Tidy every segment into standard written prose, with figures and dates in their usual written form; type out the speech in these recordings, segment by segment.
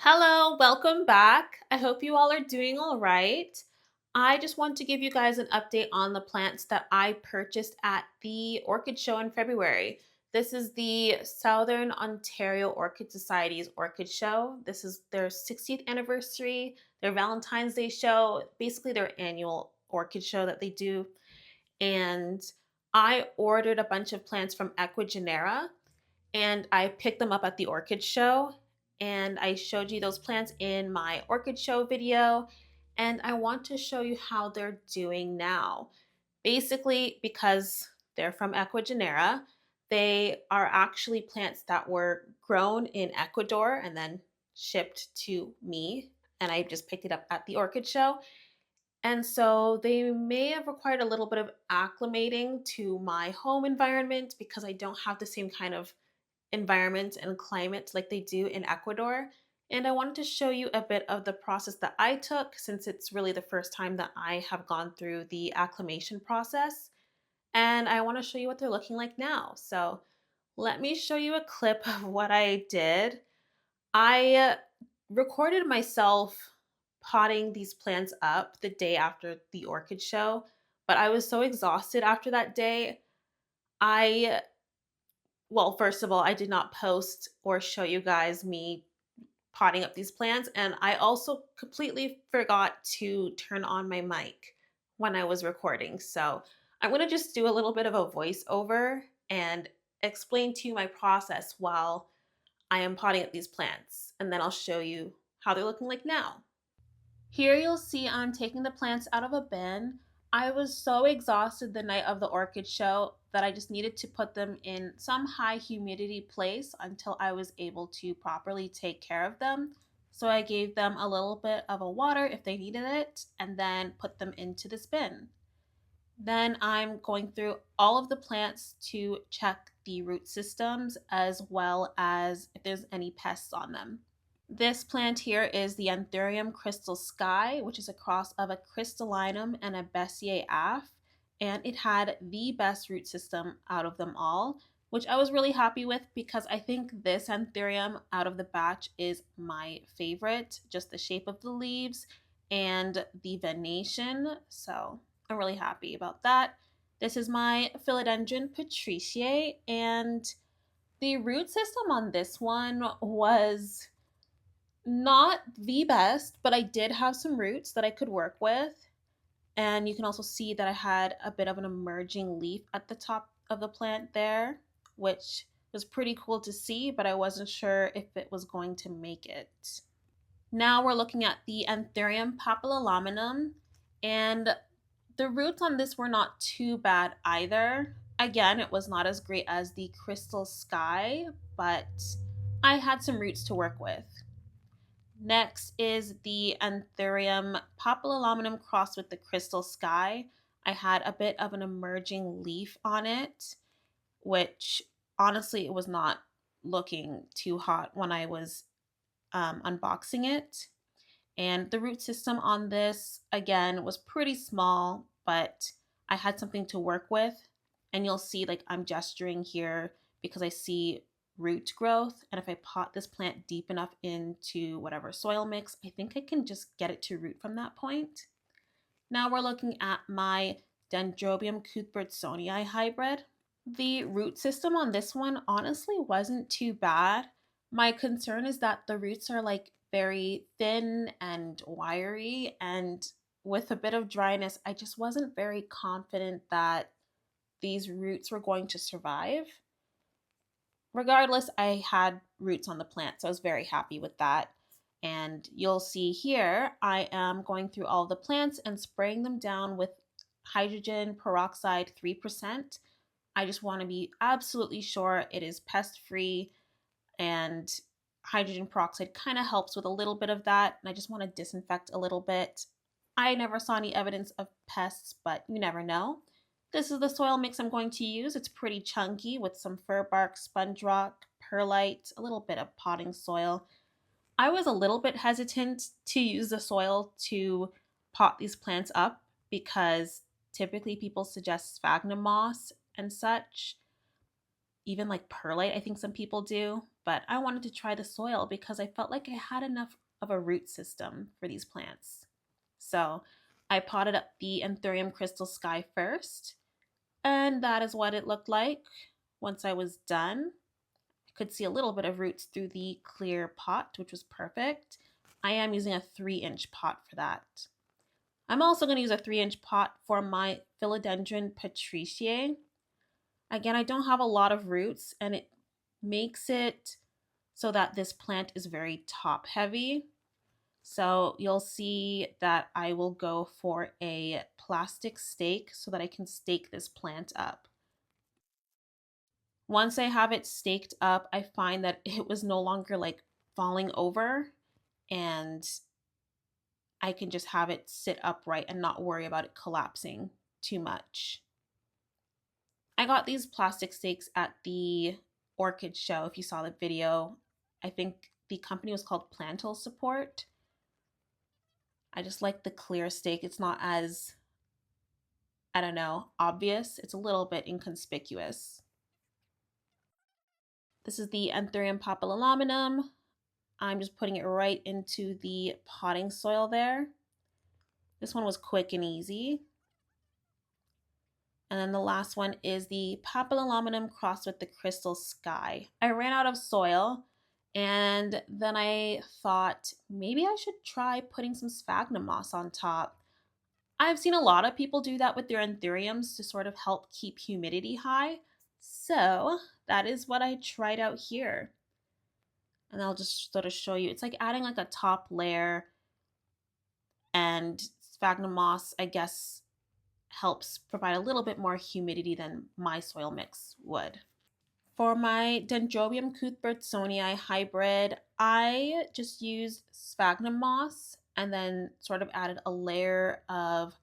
Hello, welcome back. I hope you all are doing all right. I just want to give you guys an update on the plants that I purchased at the Orchid Show in February. This is the Southern Ontario Orchid Society's Orchid Show. This is their 60th anniversary, their Valentine's Day show, basically their annual orchid show that they do. And I ordered a bunch of plants from Ecuagenera and I picked them up at the orchid show, and I showed you those plants in my orchid show video, and I want to show you how they're doing now. Basically, because they're from Ecuagenera, they are actually plants that were grown in Ecuador and then shipped to me, and I just picked it up at the orchid show. And so they may have required a little bit of acclimating to my home environment because I don't have the same kind of environment and climate like they do in Ecuador. And I wanted to show you a bit of the process that I took since it's really the first time that I have gone through the acclimation process. And I want to show you what they're looking like now. So let me show you a clip of what I did. I recorded myself potting these plants up the day after the orchid show, but I was so exhausted after that day. I well, first of all, I did not post or show you guys me potting up these plants. And I also completely forgot to turn on my mic when I was recording. So I'm going to just do a little bit of a voiceover and explain to you my process while I am potting up these plants. And then I'll show you how they're looking like now. Here you'll see I'm taking the plants out of a bin. I was so exhausted the night of the orchid show that I just needed to put them in some high humidity place until I was able to properly take care of them. So I gave them a little bit of a water if they needed it and then put them into this bin. Then I'm going through all of the plants to check the root systems as well as if there's any pests on them. This plant here is the Anthurium Crystal Sky, which is a cross of a crystallinum and a Bessier af, and it had the best root system out of them all, which I was really happy with because I think this Anthurium out of the batch is my favorite, just the shape of the leaves and the venation, so I'm really happy about that. This is my Philodendron patriciae, and the root system on this one was not the best, but I did have some roots that I could work with. And you can also see that I had a bit of an emerging leaf at the top of the plant there, which was pretty cool to see, but I wasn't sure if it was going to make it. Now we're looking at the Anthurium papillilaminum, and the roots on this were not too bad either. Again, it was not as great as the Crystal Sky, but I had some roots to work with. Next is the Anthurium papillilaminum crossed with the Crystal Sky. I had a bit of an emerging leaf on it, which honestly it was not looking too hot when I was unboxing it. And the root system on this, again, was pretty small, but I had something to work with. And you'll see, like, I'm gesturing here because I see root growth. And if I pot this plant deep enough into whatever soil mix, I think I can just get it to root from that point. Now we're looking at my Dendrobium cuthbertsonii hybrid. The root system on this one honestly wasn't too bad. My concern is that the roots are like very thin and wiry, and with a bit of dryness, I just wasn't very confident that these roots were going to survive. Regardless, I had roots on the plant, so I was very happy with that. And you'll see here, I am going through all the plants and spraying them down with hydrogen peroxide 3%. I just want to be absolutely sure it is pest free, and hydrogen peroxide kind of helps with a little bit of that. And I just want to disinfect a little bit. I never saw any evidence of pests, but you never know. This is the soil mix I'm going to use. It's pretty chunky with some fir bark, sponge rock, perlite, a little bit of potting soil. I was a little bit hesitant to use the soil to pot these plants up because typically people suggest sphagnum moss and such. Even like perlite, I think some people do, but I wanted to try the soil because I felt like I had enough of a root system for these plants. So I potted up the Anthurium Crystal Sky first, and that is what it looked like once I was done. I could see a little bit of roots through the clear pot, which was perfect. I am using a 3-inch pot for that. I'm also going to use a 3-inch pot for my Philodendron patriciae. Again, I don't have a lot of roots, and it makes it so that this plant is very top heavy. So you'll see that I will go for a plastic stake so that I can stake this plant up. Once I have it staked up, I find that it was no longer like falling over, and I can just have it sit upright and not worry about it collapsing too much. I got these plastic stakes at the orchid show. If you saw the video, I think the company was called Plantal Support. I just like the clear stake. It's not as, I don't know, obvious. It's a little bit inconspicuous. This is the Anthurium papillilaminum. I'm just putting it right into the potting soil there. This one was quick and easy. And then the last one is the papillilaminum crossed with the crystal sky. I ran out of soil, and then I thought maybe I should try putting some sphagnum moss on top. I've seen a lot of people do that with their anthuriums to sort of help keep humidity high. So that is what I tried out here. And I'll just sort of show you. It's like adding like a top layer, and sphagnum moss, I guess, helps provide a little bit more humidity than my soil mix would. For my Dendrobium cuthbertsonii hybrid, I just used sphagnum moss and then sort of added a layer of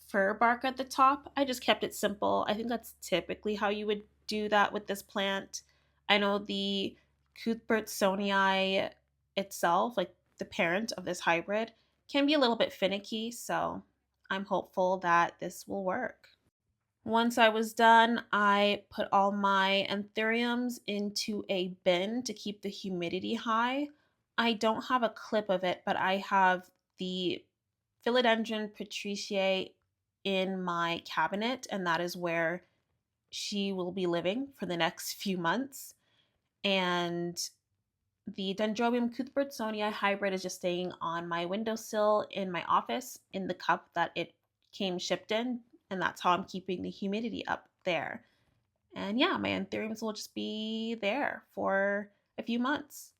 fir bark at the top. I just kept it simple. I think that's typically how you would do that with this plant. I know the cuthbertsonii itself, like the parent of this hybrid, can be a little bit finicky, so I'm hopeful that this will work. Once I was done, I put all my anthuriums into a bin to keep the humidity high. I don't have a clip of it, but I have the Philodendron patriciae in my cabinet, and that is where she will be living for the next few months. And the Dendrobium cuthbertsonii hybrid is just staying on my windowsill in my office in the cup that it came shipped in, and that's how I'm keeping the humidity up there. And yeah, my anthuriums will just be there for a few months.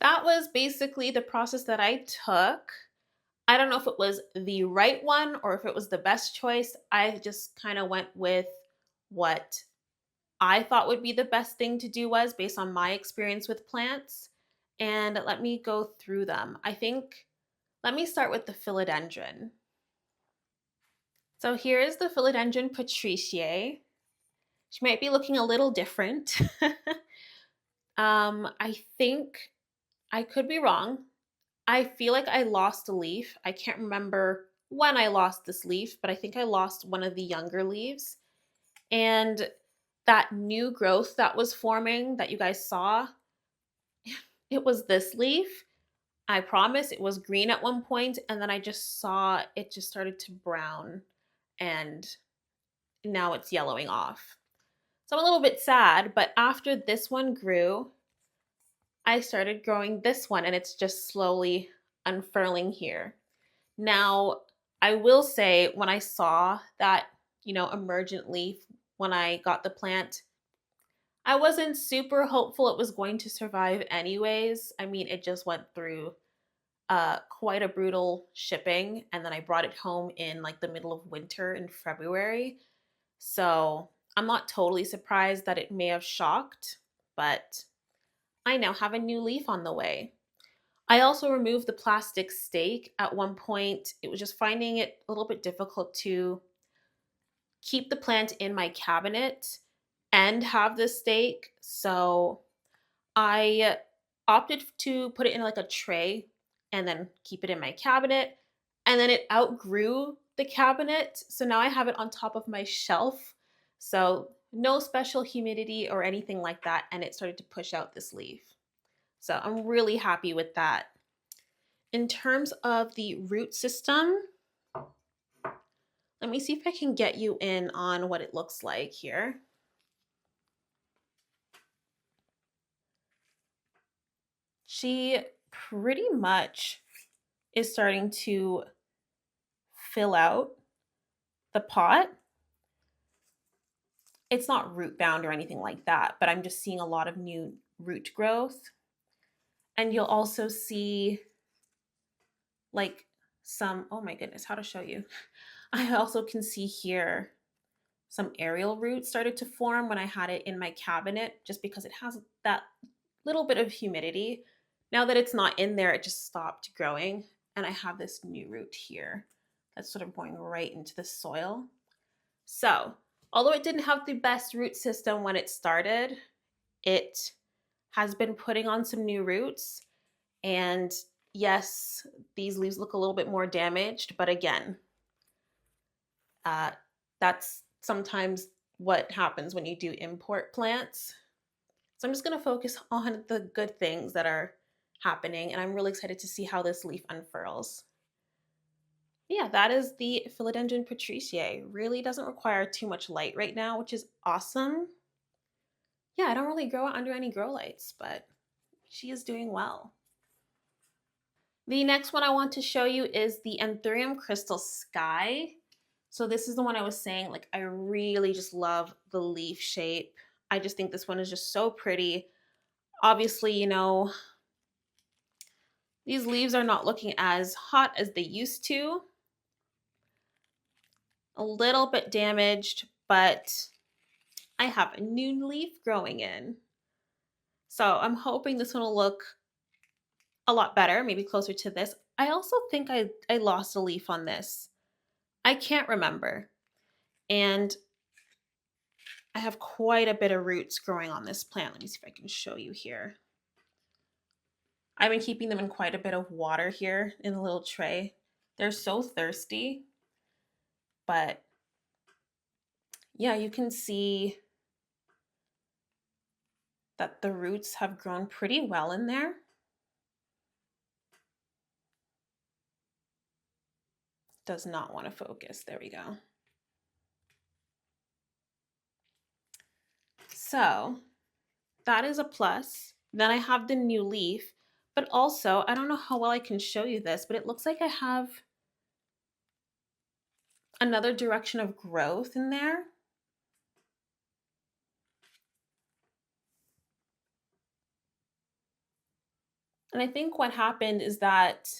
That was basically the process that I took. I don't know if it was the right one or if it was the best choice. I just kind of went with what I thought would be the best thing to do was based on my experience with plants. And let me go through them. Let me start with the philodendron. So here is the Philodendron patriciae. She might be looking a little different. I think I could be wrong. I feel like I lost a leaf. I can't remember when I lost this leaf, but I think I lost one of the younger leaves. And that new growth that was forming that you guys saw, it was this leaf. I promise it was green at one point, and then I just saw it just started to brown, and now it's yellowing off. So I'm a little bit sad, but after this one grew, I started growing this one, and it's just slowly unfurling here. Now, I will say when I saw that, emergent leaf when I got the plant, I wasn't super hopeful it was going to survive anyways. I mean, it just went through quite a brutal shipping, and then I brought it home in like the middle of winter in February. So I'm not totally surprised that it may have shocked, but I now have a new leaf on the way. I also removed the plastic stake. At one point, it was just finding it a little bit difficult to keep the plant in my cabinet and have the stake. So I opted to put it in like a tray and then keep it in my cabinet. And then it outgrew the cabinet. So now I have it on top of my shelf. So no special humidity or anything like that, and it started to push out this leaf. So I'm really happy with that. In terms of the root system, let me see if I can get you in on what it looks like here. She pretty much is starting to fill out the pot. It's not root bound or anything like that, but I'm just seeing a lot of new root growth. And you'll also see like some, oh my goodness, how to show you. I also can see here some aerial roots started to form when I had it in my cabinet, just because it has that little bit of humidity. Now that it's not in there, it just stopped growing. And I have this new root here that's sort of going right into the soil. So, although it didn't have the best root system when it started, it has been putting on some new roots. And yes, these leaves look a little bit more damaged, but again, uh, that's sometimes what happens when you do import plants. So I'm just going to focus on the good things that are happening, and I'm really excited to see how this leaf unfurls. Yeah, that is the Philodendron patriciae. Really doesn't require too much light right now, which is awesome. Yeah, I don't really grow it under any grow lights, but she is doing well. The next one I want to show you is the Anthurium Crystal Sky. So this is the one I was saying, like, I really just love the leaf shape. I just think this one is just so pretty. Obviously, you know, these leaves are not looking as hot as they used to. A little bit damaged, but I have a new leaf growing in. So I'm hoping this one will look a lot better, maybe closer to this. I also think I lost a leaf on this. I can't remember. And I have quite a bit of roots growing on this plant. Let me see if I can show you here. I've been keeping them in quite a bit of water here in a little tray. They're so thirsty. But yeah, you can see that the roots have grown pretty well in there. Does not want to focus. There we go. So that is a plus. Then I have the new leaf, but also, I don't know how well I can show you this, but it looks like I have another direction of growth in there. And I think what happened is that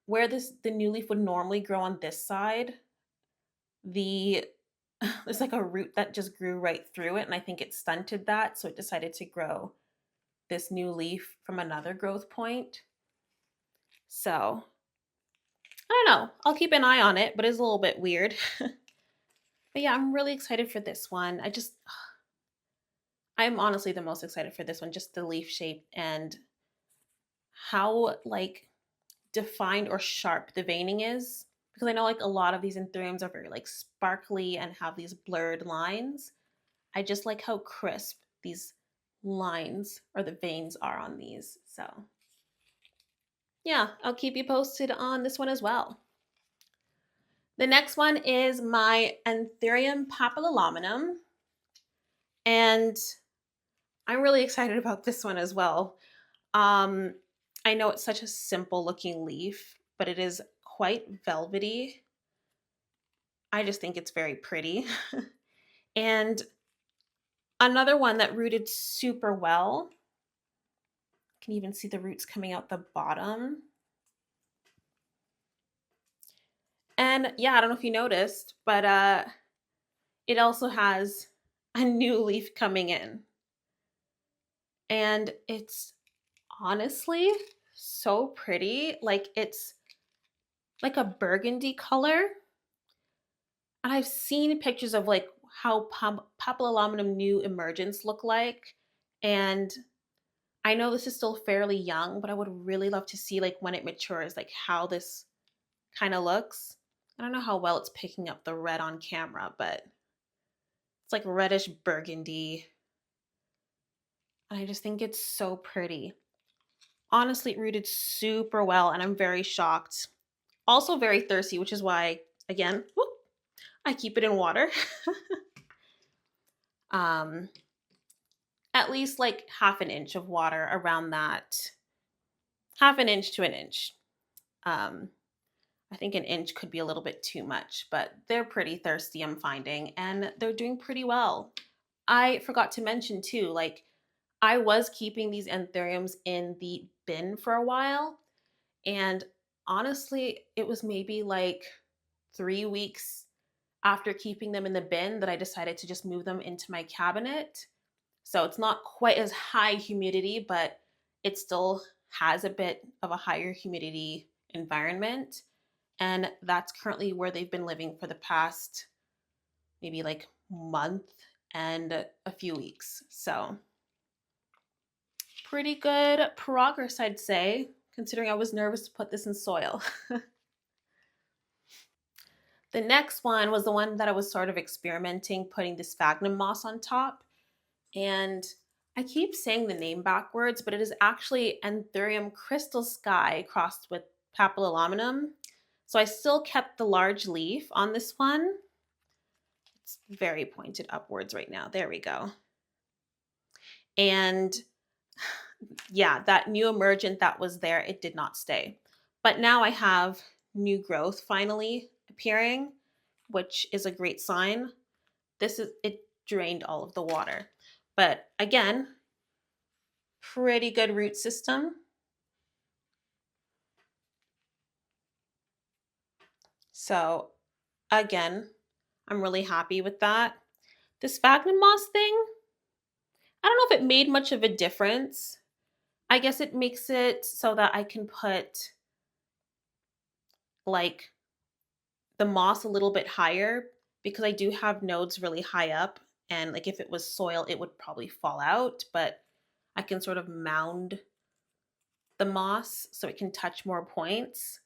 where the new leaf would normally grow on this side, there's like a root that just grew right through it, and I think it stunted that, so it decided to grow this new leaf from another growth point. So I don't know. I'll keep an eye on it, but it's a little bit weird. But yeah, I'm really excited for this one. I'm honestly the most excited for this one, just the leaf shape and how like defined or sharp the veining is. Because I know like a lot of these anthuriums are very like sparkly and have these blurred lines. I just like how crisp these lines or the veins are on these. So yeah, I'll keep you posted on this one as well. The next one is my Anthurium papillilaminum. And I'm really excited about this one as well. I know it's such a simple looking leaf, but it is quite velvety. I just think it's very pretty. And another one that rooted super well. You can even see the roots coming out the bottom. And yeah, I don't know if you noticed, but it also has a new leaf coming in. And it's honestly so pretty. Like it's like a burgundy color. And I've seen pictures of like how papillilaminum new emergence look like. And I know this is still fairly young, but I would really love to see like when it matures, like how this kind of looks. I don't know how well it's picking up the red on camera, but It's like reddish burgundy. And I just think it's so pretty. Honestly, it rooted super well, and I'm very shocked. Also very thirsty, which is why, again, whoop, I keep it in water. um, at least like half an inch of water around that, half an inch to an inch. Um, I think an inch could be a little bit too much, but they're pretty thirsty, I'm finding, and they're doing pretty well. I forgot to mention too, like I was keeping these anthuriums in the bin for a while, and honestly, it was maybe like 3 weeks after keeping them in the bin that I decided to just move them into my cabinet. So it's not quite as high humidity, but it still has a bit of a higher humidity environment. And that's currently where they've been living for the past maybe like month and a few weeks. So pretty good progress, I'd say, considering I was nervous to put this in soil. The next one was the one that I was sort of experimenting, putting this sphagnum moss on top. And I keep saying the name backwards, but it is actually Anthurium Crystal Sky crossed with papillilaminum. So I still kept the large leaf on this one. It's very pointed upwards right now. There we go. And yeah, that new emergent that was there, it did not stay. But now I have new growth finally appearing, which is a great sign. It drained all of the water. But again, pretty good root system. So again, I'm really happy with that. The sphagnum moss thing, I don't know if it made much of a difference. I guess it makes it so that I can put like the moss a little bit higher because I do have nodes really high up, and like if it was soil it would probably fall out, but I can sort of mound the moss so it can touch more points.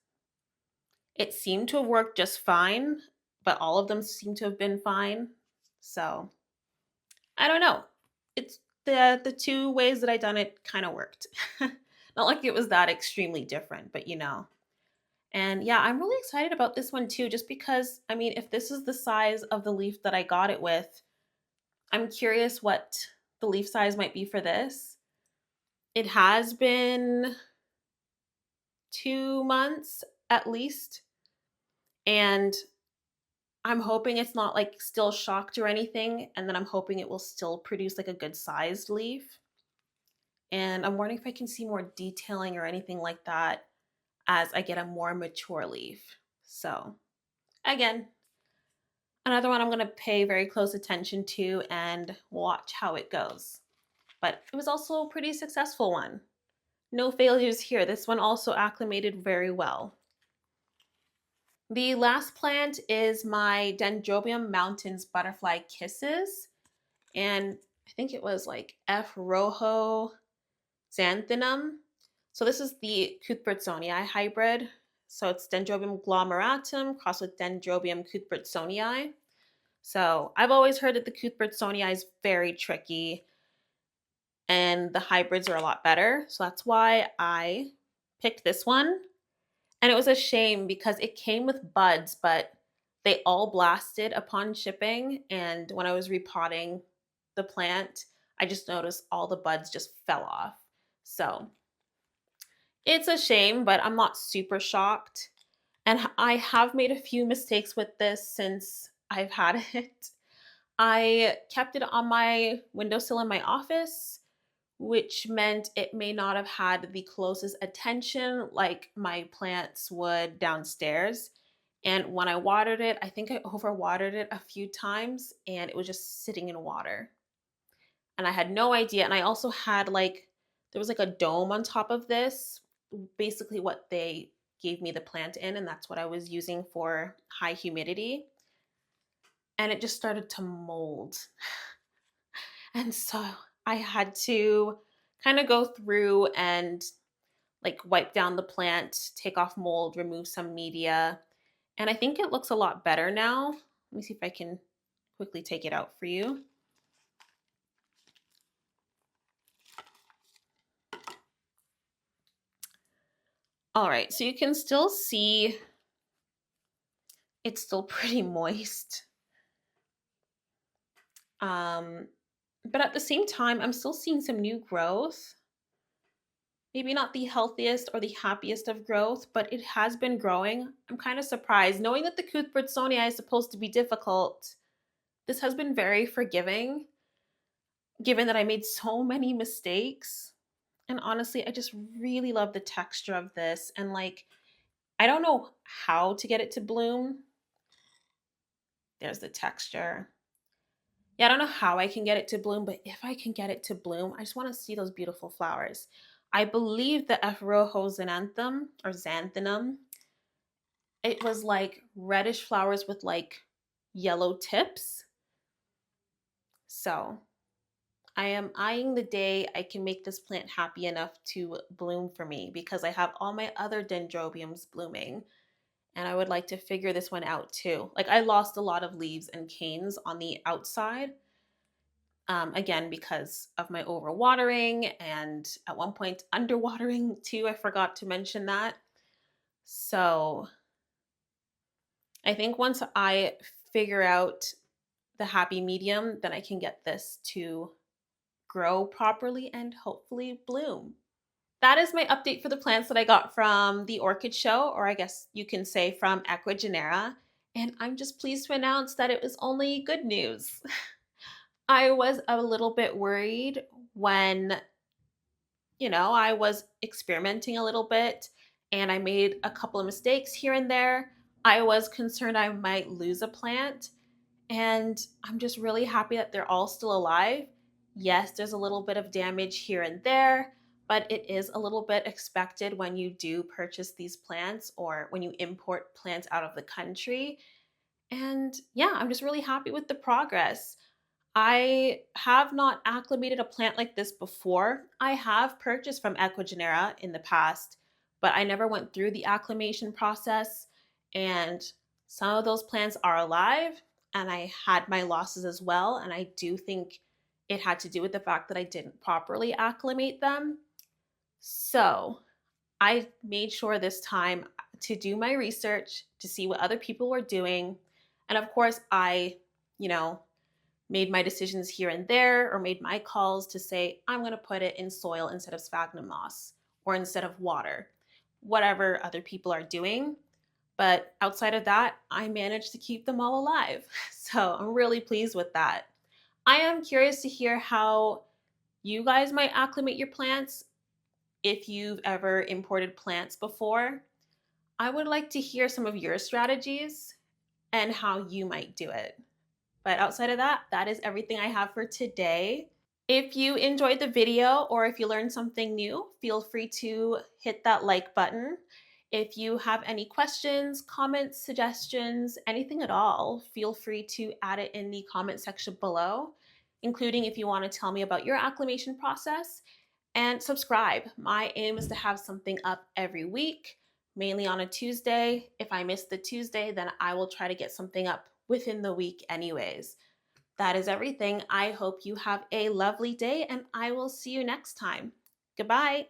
It seemed to have worked just fine, but all of them seem to have been fine. So I don't know. It's the two ways that I done it kind of worked. Not like it was that extremely different, but you know. And yeah, I'm really excited about this one too, just because I mean, if this is the size of the leaf that I got it with, I'm curious what the leaf size might be for this. It has been 2 months at least, and I'm hoping it's not like still shocked or anything, and then I'm hoping it will still produce like a good sized leaf. And I'm wondering if I can see more detailing or anything like that as I get a more mature leaf. So, again, another one I'm going to pay very close attention to and watch how it goes. But it was also a pretty successful one. No failures here. This one also acclimated very well. The last plant is my Dendrobium Mountains Butterfly Kisses. And I think it was like F. rojo xanthinum. So this is the Cuthbertsonii hybrid. So it's Dendrobium glomeratum crossed with Dendrobium cuthbertsonii. So I've always heard that the Cuthbertsonii is very tricky and the hybrids are a lot better. So that's why I picked this one. And it was a shame because it came with buds, but they all blasted upon shipping. And when I was repotting the plant, I just noticed all the buds just fell off. So it's a shame, but I'm not super shocked. And I have made a few mistakes with this since I've had it. I kept it on my windowsill in my office, which meant it may not have had the closest attention like my plants would downstairs. And when I watered it, I think I overwatered it a few times and it was just sitting in water. And I had no idea. And I also had like, there was like a dome on top of this, basically what they gave me the plant in. And that's what I was using for high humidity. And it just started to mold. And so I had to kind of go through and like wipe down the plant, take off mold, remove some media. And I think it looks a lot better now. Let me see if I can quickly take it out for you. All right, so you can still see it's still pretty moist. But at the same time, I'm still seeing some new growth. Maybe not the healthiest or the happiest of growth, but it has been growing. I'm kind of surprised. Knowing that the Cuthbertsonii is supposed to be difficult, this has been very forgiving, given that I made so many mistakes. And honestly, I just really love the texture of this. And like, I don't know how to get it to bloom. There's the texture. Yeah, I don't know how I can get it to bloom, but if I can get it to bloom, I just want to see those beautiful flowers. I believe the rojo xanthinum, it was like reddish flowers with like yellow tips. So I am eyeing the day I can make this plant happy enough to bloom for me, because I have all my other dendrobiums blooming and I would like to figure this one out too. Like, I lost a lot of leaves and canes on the outside. Again, because of my overwatering and at one point underwatering too. I forgot to mention that. So I think once I figure out the happy medium, then I can get this to grow properly and hopefully bloom. That is my update for the plants that I got from the orchid show, or I guess you can say from Ecuagenera. And I'm just pleased to announce that it was only good news. I was a little bit worried when, I was experimenting a little bit and I made a couple of mistakes here and there. I was concerned I might lose a plant, and I'm just really happy that they're all still alive. Yes, there's a little bit of damage here and there, but it is a little bit expected when you do purchase these plants or when you import plants out of the country. And yeah, I'm just really happy with the progress. I have not acclimated a plant like this before. I have purchased from Ecuagenera in the past, but I never went through the acclimation process. And some of those plants are alive, and I had my losses as well. And I do think it had to do with the fact that I didn't properly acclimate them. So I made sure this time to do my research to see what other people were doing. And of course, I, you know, made my decisions here and there, or made my calls to say, I'm going to put it in soil instead of sphagnum moss or instead of water, whatever other people are doing. But outside of that, I managed to keep them all alive. So I'm really pleased with that. I am curious to hear how you guys might acclimate your plants if you've ever imported plants before. I would like to hear some of your strategies and how you might do it. But outside of that, that is everything I have for today. If you enjoyed the video or if you learned something new, feel free to hit that like button. If you have any questions, comments, suggestions, anything at all, feel free to add it in the comment section below, including if you want to tell me about your acclimation process. And subscribe. My aim is to have something up every week, mainly on a Tuesday. If I miss the Tuesday, then I will try to get something up within the week anyways. That is everything. I hope you have a lovely day, and I will see you next time. Goodbye.